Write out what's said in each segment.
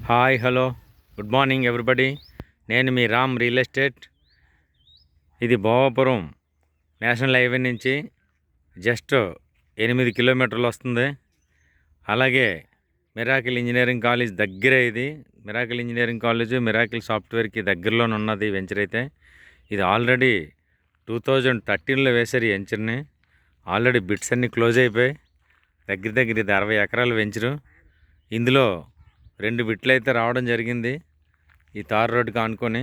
Hi hello good morning everybody. నేను మీ Ram real estate. ఇది Bhogapuram national highway నుంచి జస్ట్ 8 కిలోమీటర్లు వస్తుంది. అలాగే మిరాకిల్ ఇంజనీరింగ్ కాలేజ్ దగ్గరే. ఇది మిరాకిల్ ఇంజనీరింగ్ కాలేజ్ మిరాకిల్ సాఫ్ట్వేర్కి దగ్గరలోనే ఉన్నది ఈ వెంచర్ అయితే. ఇది ఆల్రెడీ 2013లో వేశారు ఈ వెంచర్ని. ఆల్రెడీ బిట్స్ అన్నీ క్లోజ్ అయిపోయి దగ్గర ఇది 60 ఎకరాల వెంచరు. ఇందులో 2 బిట్లు అయితే రావడం జరిగింది ఈ తార్ రోడ్డుకి ఆనుకొని.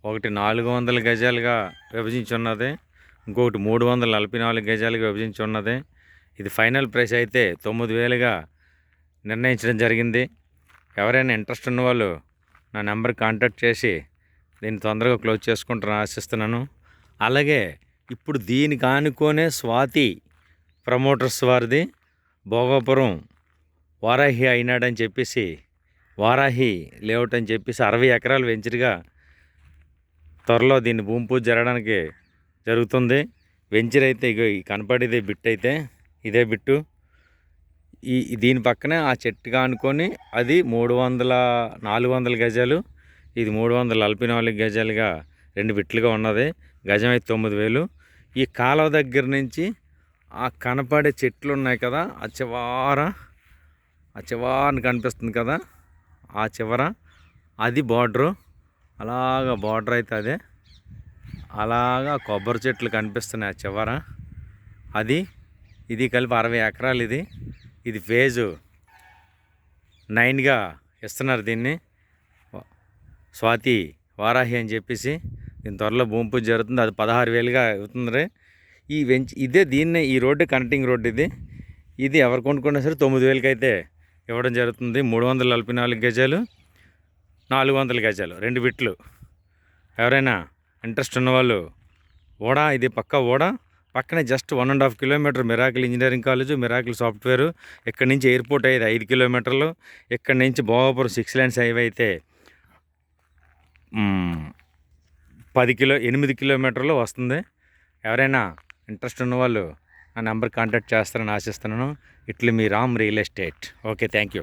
ఒకటి 400 గజాలుగా విభజించి ఉన్నది, ఇంకొకటి 344 గజాలుగా విభజించి ఉన్నది. ఇది ఫైనల్ ప్రైస్ అయితే 9,000గా నిర్ణయించడం జరిగింది. ఎవరైనా ఇంట్రెస్ట్ ఉన్నవాళ్ళు నా నెంబర్ కాంటాక్ట్ చేసి దీన్ని తొందరగా క్లోజ్ చేసుకుంటారని ఆశిస్తున్నాను. అలాగే ఇప్పుడు దీనికి ఆనుకొనే స్వాతి ప్రమోటర్స్ వారిది భోగాపురం వారాహి అయినాడని చెప్పేసి, వారాహి లేఅవుట్ అని చెప్పేసి 60 ఎకరాలు వెంచర్గా త్వరలో దీన్ని భూమి పూజ జరగడానికి జరుగుతుంది. వెంచర్ అయితే ఇగో ఈ కనపడేదే బిట్ అయితే ఇదే బిట్టు. దీని పక్కనే ఆ చెట్టుగా అనుకొని అది 400 గజాలు, ఇది 344 గజాలుగా 2 బిట్లుగా ఉన్నది. గజం అయితే 9,000. ఈ కాలువ దగ్గర నుంచి ఆ కనపడే చెట్లు ఉన్నాయి కదా, ఆ చివరని కనిపిస్తుంది కదా, ఆ చివర అది బార్డరు. అలాగా బార్డర్ అయితే అదే అలాగా కొబ్బరి చెట్లు కనిపిస్తున్నాయి ఆ చివర. అది ఇది కలిపి 60 ఎకరాలు. ఇది ఫేజు 9గా ఇస్తున్నారు దీన్ని. స్వాతి వారాహి అని చెప్పేసి దీని త్వరలో భూమి పూజ జరుగుతుంది. అది 16,000గా అవుతుంది. దీన్నే ఈ రోడ్డు కనెక్టింగ్ రోడ్డు. ఇది ఎవరు కొనుక్కున్నా సరే 9,000కి అయితే ఇవ్వడం జరుగుతుంది. 344 గజాలు, 400 గజాలు 2 బిట్లు. ఎవరైనా ఇంట్రెస్ట్ ఉన్నవాళ్ళు ఇది పక్కనే just 1.5 kilometer miracle engineering college, miracle software. ఇక్కడ నుంచి ఎయిర్పోర్ట్ అయితే 5 కిలోమీటర్లు. ఇక్కడ నుంచి భోగాపురం 6 lanes హైవే అయితే 8 కిలోమీటర్లు వస్తుంది. ఎవరైనా ఇంట్రెస్ట్ ఉన్నవాళ్ళు ఆ నెంబర్ కాంటాక్ట్ చేస్తారని ఆశిస్తున్నాను. ఇట్లు మీ Ram real estate. Okay, thank you.